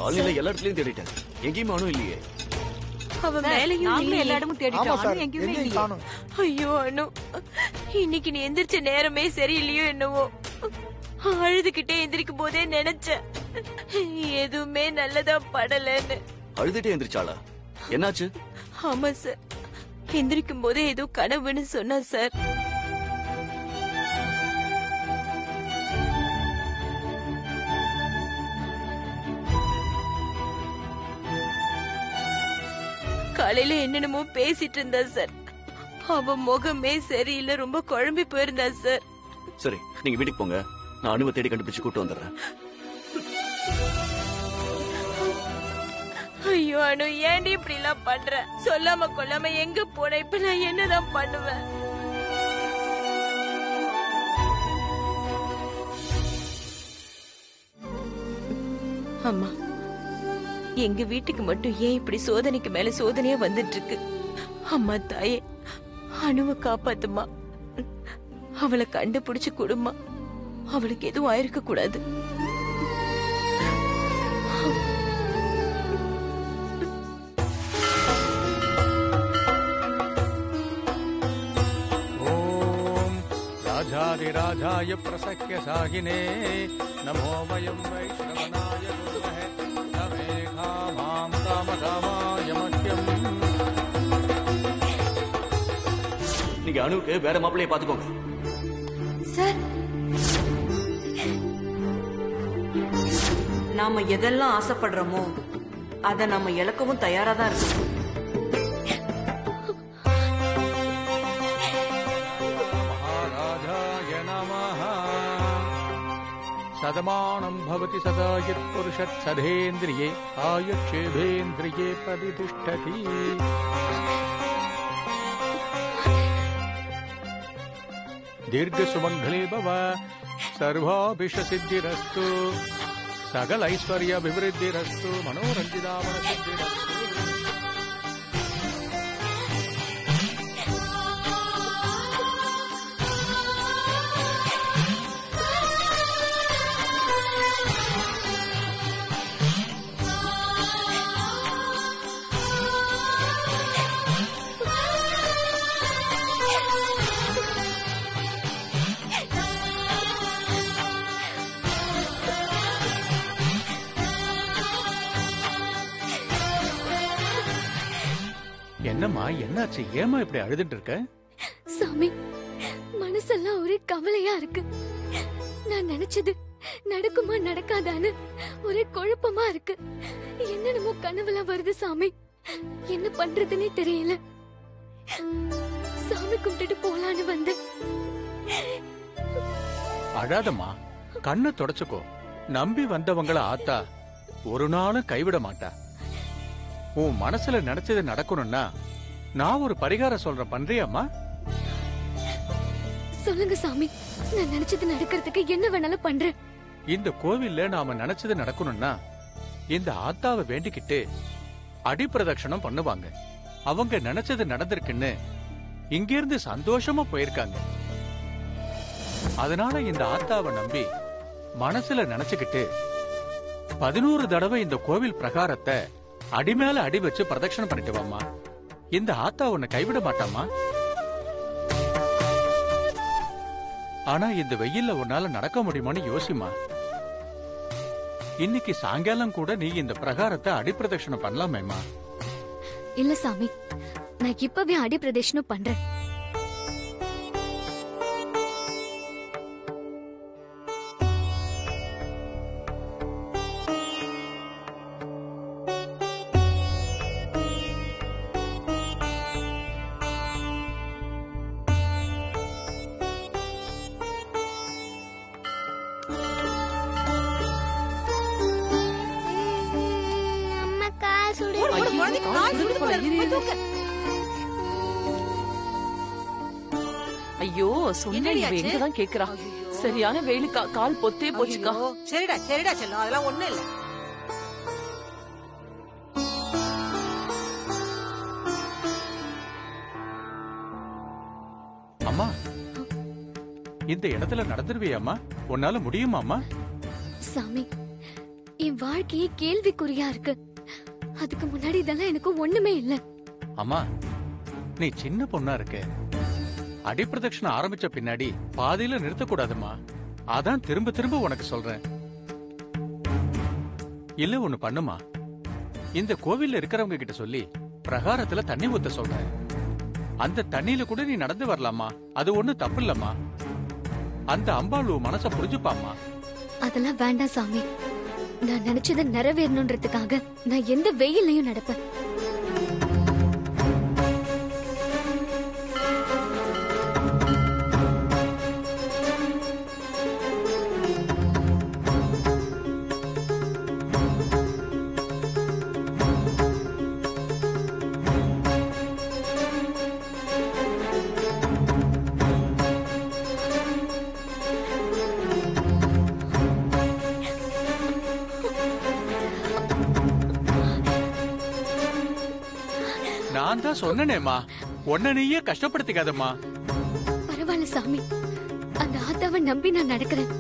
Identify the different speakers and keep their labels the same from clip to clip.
Speaker 1: காலையில எல்லா இடத்துலயும் தேடிட்டேன், எங்கேயுமே அணு இல்லையே.
Speaker 2: அவ மேலையும்
Speaker 3: எல்லா இடமும் தேடிட்டோம், எங்கேயுமே இல்லையே.
Speaker 2: ஐயோ அனு, இன்னைக்கு நீ எந்திரிச்ச நேரமே சரியில்லையோ என்னவோ. அழுதுகிட்டே எந்திரிக்கும் போதே நினைச்சேன் எதுவுமே நல்லதா படலன்னு.
Speaker 1: அழுதுட்டே எந்திரிச்சாளா? என்னாச்சு?
Speaker 2: ஆமா சார், எந்திரிக்கும் போதே ஏதோ கனவுன்னு சொன்னா சார். காலையில என்னென்னமோ பேசிட்டு இருந்தா சார். அவ முகமே சரியில்லை, ரொம்ப குழம்பி போயிருந்தா சார்.
Speaker 1: சரி, நீங்க வீட்டுக்கு போங்க, நான் அணுவை தேடி கண்டுபிடிச்சு கூட்டு வந்துடுறேன்.
Speaker 2: ஐயோ அனு, ஏன்டி இப்படி எல்லாம் பண்ற? சொல்லாம கொல்லாம எங்க போன? இப்ப நான் என்னதான் பண்ணுவேன்? அம்மா, எங்க வீட்டுக்கு மட்டும் ஏன் இப்படி சோதனைக்கு மேல சோதனையா வந்துட்டு இருக்கு? அம்மா தாயே, அணுவை காப்பாத்துமா, அவளை கண்டுபிடிச்சு கொடுமா, அவளுக்கு எதுவும் ஆயிருக்க கூடாது.
Speaker 4: राजाधिराजाय प्रसख्य साहिने नमो वयं वैष्णवनाय गुरुमहे नमेघा मां कामकामाय मह्यम्.
Speaker 1: நீங்க அணுவுக்கு வேற மாப்பிள்ளைய பாத்துக்கோங்க.
Speaker 3: சார், நாம எதெல்லாம் ஆசைப்படுறோமோ அத நாம இழக்கவும் தயாரா தான் இருக்கோம்.
Speaker 4: सदमानं भवति सदा यत्पुरुषः सधेन्द्रिये आयुक्षेभेन्द्रिये प्रतिष्ठति. दीर्घसुमङ्गले भव, सर्वाभिष्टसिद्धिरस्तु, सकल ऐश्वर्याभिवृद्धिरस्तु, मनोरञ्जिता मनसिद्धिरस्तु. என்னம்மா, என்னாச்சு? ஏமா இப்படி அழுதுட்டு இருக்க?
Speaker 5: சாமி, மனசெல்லாம் ஒரே கவலையா இருக்கு. நான் நினைச்சது நடக்குமா நடக்காதான்னு ஒரே குழப்பமா இருக்கு. என்னென்னமோ கனவுலாம் வருது சாமி, என்ன பண்றதுன்னே தெரியல. சாமி கும்பிட்டுட்டு போலான்னு வந்து.
Speaker 4: அழாதம்மா, கண்ணை தொடச்சுக்கோ. நம்பி வந்தவங்கள ஆத்தா ஒரு நாளும் கைவிட மாட்டா. உன் மனசுல நினைச்சது நடக்கணும்னா நான் ஒரு பரிகாரம் சொல்றேன், பண்றியாம்மா?
Speaker 5: சொல்லுங்க சாமி, நான் நினைச்சது நடக்கிறதுக்கு என்ன வேணாலும் பண்றேன்.
Speaker 4: இந்த கோவில்ல நாம நினைச்சது நடக்கணும்னா இந்த ஆத்தாவை வேண்டிக்கிட்டு அடிப்பிரதட்சணம் பண்ணுவாங்க. அவங்க நினைச்சது நடந்திருக்குன்னு இங்கிருந்து சந்தோஷமா போயிருக்காங்க. அதனால இந்த ஆத்தாவை நம்பி மனசுல நினைச்சுக்கிட்டு 11 தடவை இந்த கோவில் பிரகாரத்தை அடி மேல அடி வச்சு பிரதட்சணம் பண்ணிட்டு வாமா. இந்த ஆத்தா உன்னை கைவிட மாட்டாமா. ஆனா இந்த வெயில்ல உன்னால நடக்க முடியுமான்னு யோசிமா. இன்னைக்கு சாயங்காலம் கூட நீ இந்த பிரகாரத்தை அடி பிரதட்சணம் பண்ணலாமேமா.
Speaker 5: இல்ல சாமி, நான் இப்பவே அடி பிரதட்சணம் பண்றேன்.
Speaker 2: ஐயோ, சொன்ன எங்கதான் கேக்குறா? சரியான வெயிலுக்கா, கால் பொத்தே போச்சுக்கா.
Speaker 6: சரிடா சரிடா செல்லும், அதெல்லாம் ஒண்ணு இல்ல.
Speaker 4: அம்மா, இந்த இடத்துல நடந்துருவியாமா? உன்னால முடியுமாமா?
Speaker 5: சாமி, என் வாழ்க்கையே கேள்விக்குறியா இருக்கு. அதுக்கு முன்னாடி இதெல்லாம் எனக்கு ஒண்ணுமே இல்ல.
Speaker 4: அம்மா, நீ சின்ன பொண்ணா இருக்க. அடிப்பிரதட்சணம் ஆரம்பிச்ச பின்னாடி பாதியில நிறுத்தக்கூடாதுமா. அதான் திரும்ப திரும்ப உனக்கு சொல்றேன். இல்ல ஒண்ணு பண்ணுமா, இந்த கோவில்ல இருக்கிறவங்க கிட்ட சொல்லி பிரகாரத்துல தண்ணி ஊத்த சொல்றேன். அந்த தண்ணியில கூட நீ நடந்து வரலாமா, அது ஒண்ணு தப்பு இல்லம்மா. அந்த அம்பாள் மனச புரிஞ்சுப்பாமா.
Speaker 5: அதெல்லாம் வேண்டாம் சாமி. நான் நினைச்சதை நிறைவேறணுன்றதுக்காக நான் எந்த வெயிலையும் நடப்பேன்.
Speaker 4: நான் தான் சொன்னேனேம்மா, உன்ன நீயே கஷ்டப்படுத்திக்காதம்மா.
Speaker 5: பரவாயில்ல சாமி, அந்த ஆத்தாவை நம்பி நான் நடக்கிறேன்.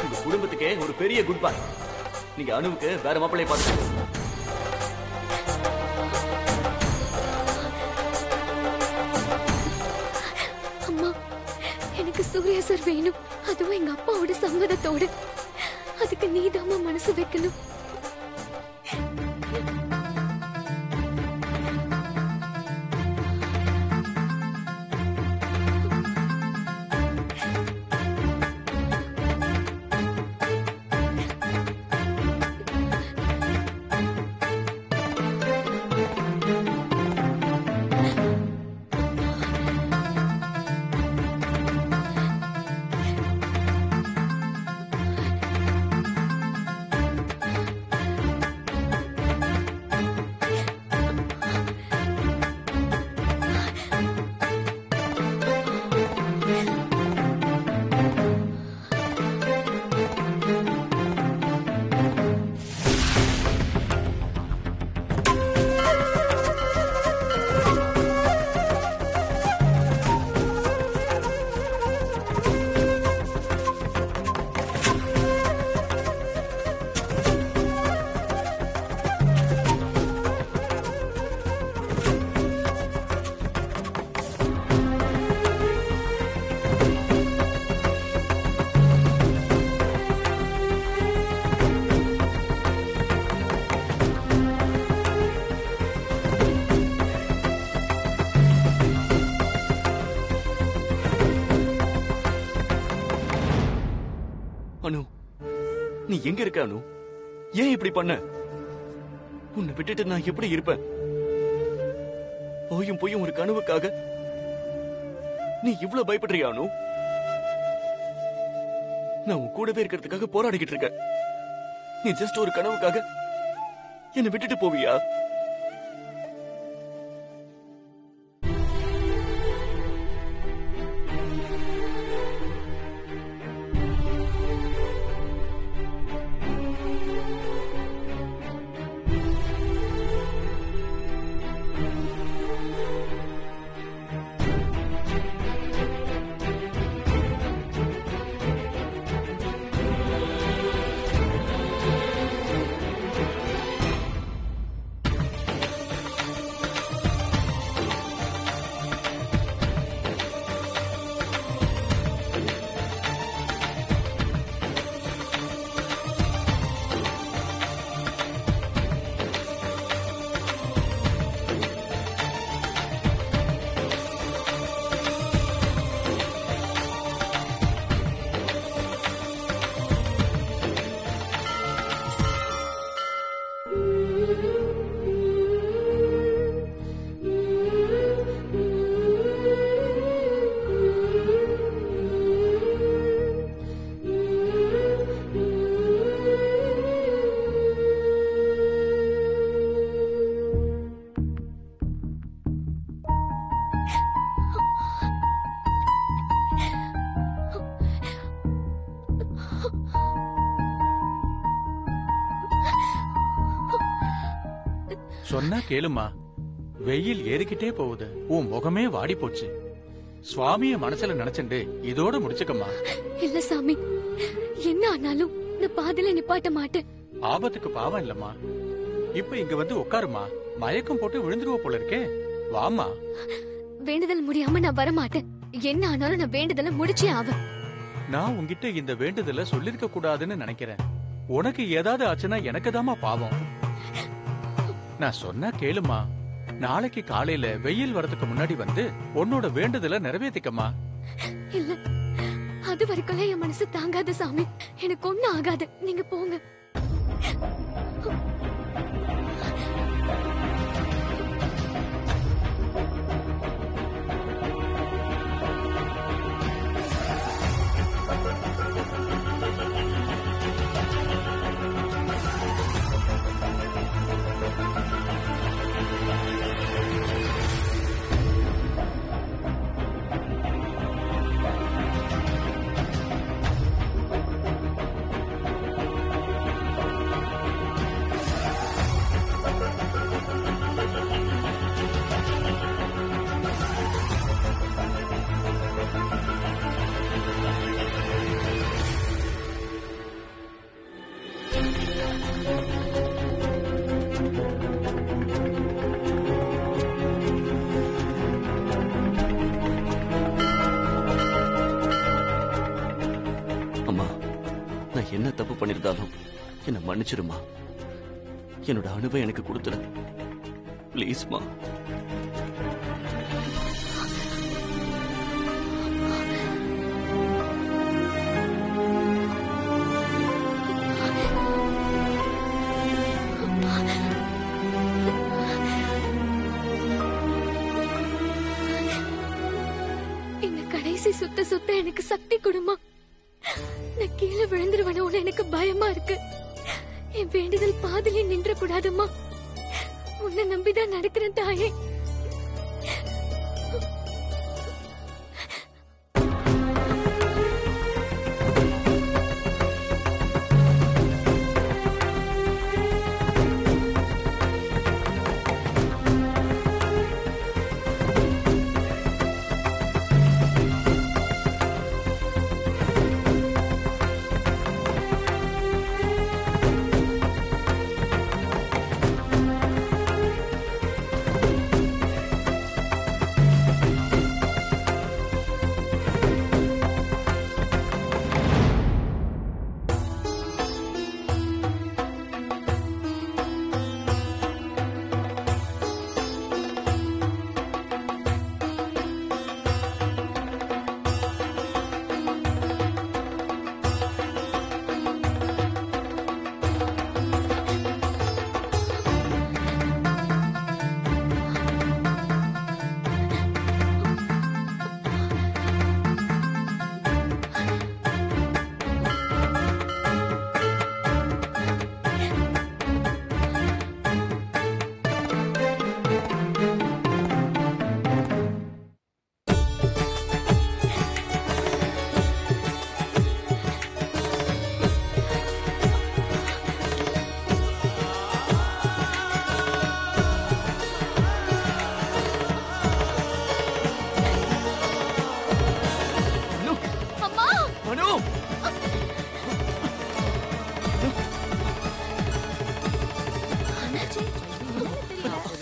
Speaker 1: உங்க குடும்பத்துக்கே ஒரு பெரிய குட் பை. நீங்க அனுவுக்கு வேற மாப்பிள்ளைய பார்த்து.
Speaker 5: அம்மா, எனக்கு சூர்யா சார் வேணும். அதுவும் எங்க அப்பாவோட சம்மதத்தோடு. அதுக்கு நீதாம்மா மனசு வைக்கணும்.
Speaker 1: அனு, நீ எங்க இருக்க அனு? ஏன் இப்படி பண்ண? உன்னை விட்டுட்டு நான் எப்படி இருப்பேன்? போயும் போயும் ஒரு கனவுக்காக நீ இவ்வளவு பயப்படுறியா அனு? நான் உன் கூடவே இருக்கிறதுக்காக போராடிக்கிட்டு இருக்கேன். நீ ஜஸ்ட் ஒரு கனவுக்காக என்னை விட்டுட்டு போவியா?
Speaker 4: சொன்னா கேளுமா. வெயில் ஏறிக்கிட்டே போகுது, உன் முகமே வாடி போச்சு. சுவாமிய மனசுல நினைச்சுண்டு இதோட முடிச்சுக்கம்மா.
Speaker 5: இல்ல சாமி, என்ன ஆனாலும் நான் பாதியில நிப்பாட்ட மாட்டேன்.
Speaker 4: ஆபத்துக்கு பாவம் இல்லம்மா. இப்ப இங்க வந்து உட்காருமா. மயக்கம் போட்டு விழுந்துருவ போல இருக்கே. வாமா.
Speaker 5: வேண்டுதல் முடியாம நான் வர மாட்டேன். என்ன ஆனாலும் நான் வேண்டுதல முடிச்சே ஆவேன்.
Speaker 4: நான் உன்கிட்ட இந்த வேண்டுதல சொல்லிருக்க கூடாதுன்னு நினைக்கிறேன். உனக்கு ஏதாவது ஆச்சுன்னா எனக்கு தாமா பாவம். நான் சொன்னா கேளுமா. நாளைக்கு காலையில வெயில் வரதுக்கு முன்னாடி வந்து உன்னோட வேண்டுதல நிறைவேற்றிக்கம்மா.
Speaker 5: இல்ல, அது வரைக்கும் என் மனசு தாங்காத சாமி. எனக்கு ஒண்ணும் ஆகாது, நீங்க போங்க.
Speaker 1: என்ன தப்பு பண்ணிருந்தாலும் என்ன மன்னிச்சிருமா. என்னோட அணுவை எனக்கு கொடுத்துரு ப்ளீஸ்மா.
Speaker 5: இந்த கடைசி சுத்த சுத்த எனக்கு சக்தி கொடுமா. நான் கீழே விழுந்துருவனோன்னு எனக்கு பயமா இருக்கு. என் வேண்டுதல் பாதிலே நின்ற கூடாதுமா. உன்னை நம்பிதான் நடக்கிறேன் தாயே.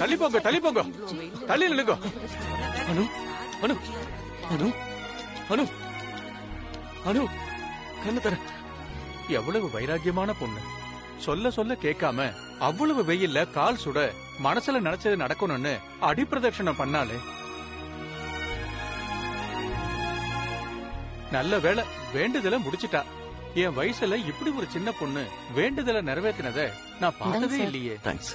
Speaker 4: தள்ளி போங்க, தள்ளி போங்க, தள்ளி நில்லுங்க.
Speaker 1: அனு அனு அனு அனு அனு கண்ணு தர.
Speaker 4: எவ்வளவு வைராக்கியமான பொண்ணு. சொல்ல சொல்ல கேட்காம அவ்வளவு வெயில்ல கால் சுட மனசுல நினைச்சது நடக்கணும்னு அடிப்பிரதட்சணம் பண்ணாலே. நல்ல வேளை வேண்டுதல முடிச்சிட்டா. என் வயசுல இப்படி ஒரு சின்ன பொண்ணு வேண்டுதல நிறைவேற்றினத நான் பார்த்ததே இல்லையே.
Speaker 1: தேங்க்ஸ்.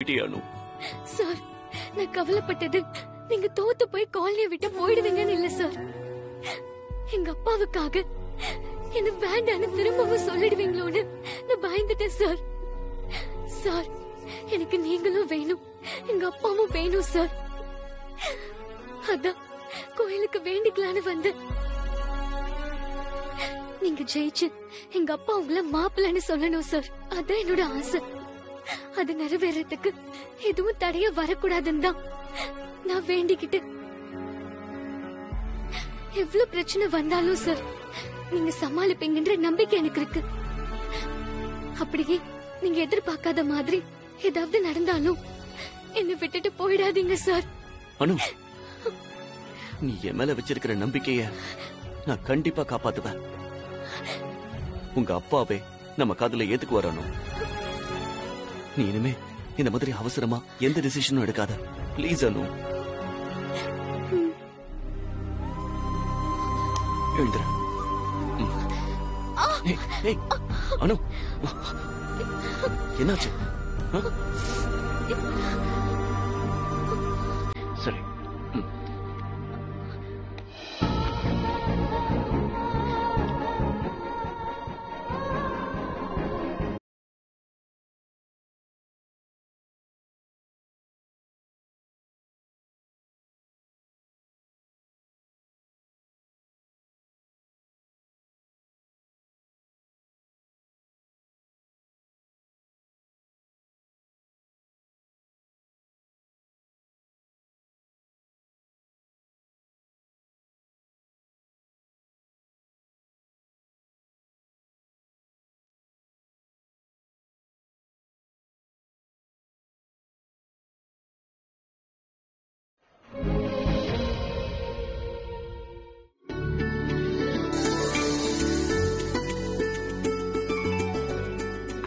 Speaker 1: பண்ணிட்டியா அனு?
Speaker 5: சார், நான் கவலைப்பட்டது நீங்க தோத்து போய் காலனியை விட்டு போயிடுவீங்கன்னு இல்ல சார். எங்க அப்பாவுக்காக என்ன வேண்டான்னு திரும்பவும் சொல்லிடுவீங்களோன்னு நான் பயந்துட்டேன் சார். சார், எனக்கு நீங்களும் வேணும், எங்க அப்பாவும் வேணும் சார். அதான் கோயிலுக்கு வேண்டிக்கலான்னு வந்தேன். நீங்க ஜெயிச்சு எங்க அப்பா உங்களை மாப்பிள்ளன்னு சொல்லணும் சார். அதான் என்னோட ஆசை. அது நிறைவேறதுக்கு எதுவும் தடைய வரக்கூடாதுன்னு தான் நான் வேண்டிக்கிட்டு. எவ்வளவு பிரச்சனை வந்தாலும் சார் நீங்க சமாளிப்பீங்கன்ற நம்பிக்கை எனக்கு இருக்கு. அப்படியே நீங்க எதிர்பார்க்காத மாதிரி ஏதாவது நடந்தாலும் என்னை விட்டுட்டு போயிடாதீங்க சார்.
Speaker 1: அனு, நீ என் மேல வச்சிருக்கிற நம்பிக்கைய நான் கண்டிப்பா காப்பாத்துவேன். உங்க அப்பாவே நம்ம காதுல ஏத்துக்கு வரணும். நீ இனிமே இந்த மாதிரி அவசரமா எந்த டிசிஷனும் எடுக்காத ப்ளீஸ் அனு. எழுந்துற. அனு, என்னாச்சு? சரி.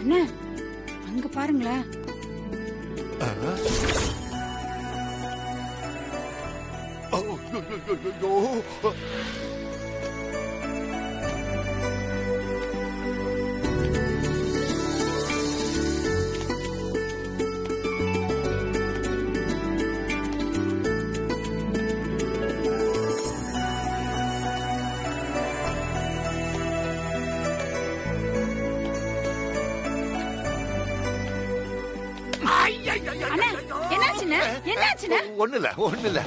Speaker 6: அண்ணா, அங்க பாருங்களேன்.
Speaker 7: ஒண்ணு இல்ல.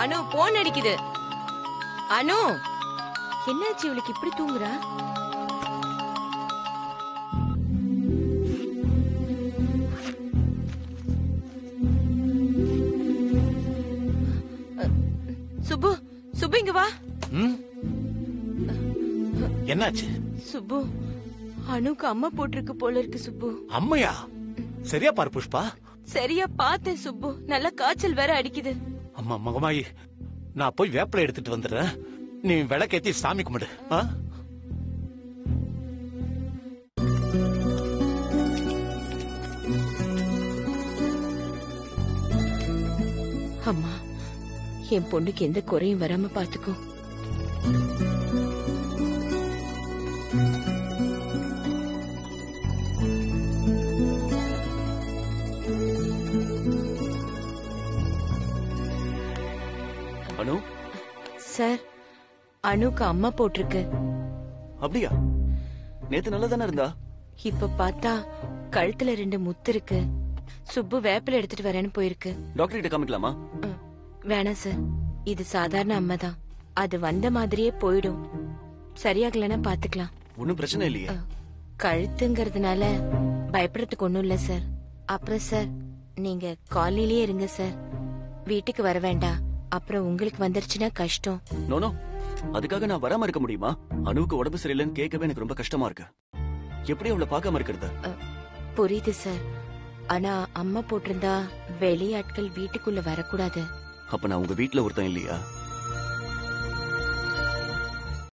Speaker 2: அனு, போன் அடிக்குது. அனு, என்னாச்சு இவளுக்கு இப்படி தூங்குறா? சுப்பு, சுப்பு இங்க வா.
Speaker 7: என்னாச்சு?
Speaker 2: சுப்பு, அனுக்கு அம்மா போட்டிருக்கு போல இருக்கு சுப்பு.
Speaker 7: அம்மையா? சரியா பாரு புஷ்பா.
Speaker 2: சரியா பார்த்தேன் சுப்பு, நல்ல காய்ச்சல் வேற அடிக்குது.
Speaker 7: அம்மா மகமாயி, நான் போய் வேப்பிலை எடுத்துட்டு வந்துடுறேன். நீ விளக்கேத்தி சாமி கும்பிடு. ஆ?
Speaker 2: அம்மா, என் பொண்ணுக்கு எந்த குறையும் வராம பாத்துக்கோ.
Speaker 1: அனு,
Speaker 2: சார், அனுக்கு அம்மா போட்டிருக்கு.
Speaker 1: அப்படியா? நேத்து நல்லா தானே இருந்தா?
Speaker 2: இப்ப பார்த்தா கழுத்துல 2 முத்து இருக்கு. சுப்பு வேப்பில எடுத்துட்டு வரேன்னு போயிருக்கு.
Speaker 1: டாக்டர் கிட்ட காமிக்கலாமா?
Speaker 2: வேணாம் சார், இது சாதாரண அம்மா தான். அது வந்த மாதிரியே போயிடும். சரியாகலன்னா பாத்துக்கலாம்.
Speaker 1: ஒன்னும் பிரச்சனை இல்லையே.
Speaker 2: கழுத்துங்கிறதுனால பயப்படுறதுக்கு ஒண்ணும் இல்ல சார். அப்புறம் சார், நீங்க காலையிலேயே இருங்க சார். வீட்டுக்கு வர வேண்டாம். அப்புறம் உங்களுக்கு வந்துருச்சுன்னா கஷ்டம்.
Speaker 1: நோனோ, அதுக்காக நான் வராம இருக்க முடியுமா? அனுவுக்கு உடம்பு சரியில்லைன்னு கேட்கவே எனக்கு ரொம்ப கஷ்டமா இருக்கு. எப்படி அவளை பார்க்காம இருக்கிறது?
Speaker 2: புரியுது சார். ஆனா அம்மா போட்டிருந்தா வெளியாட்கள் வீட்டுக்குள்ள வரக்கூடாது.
Speaker 1: அப்ப நான் உங்க வீட்டுல ஒருத்தன் இல்லையா?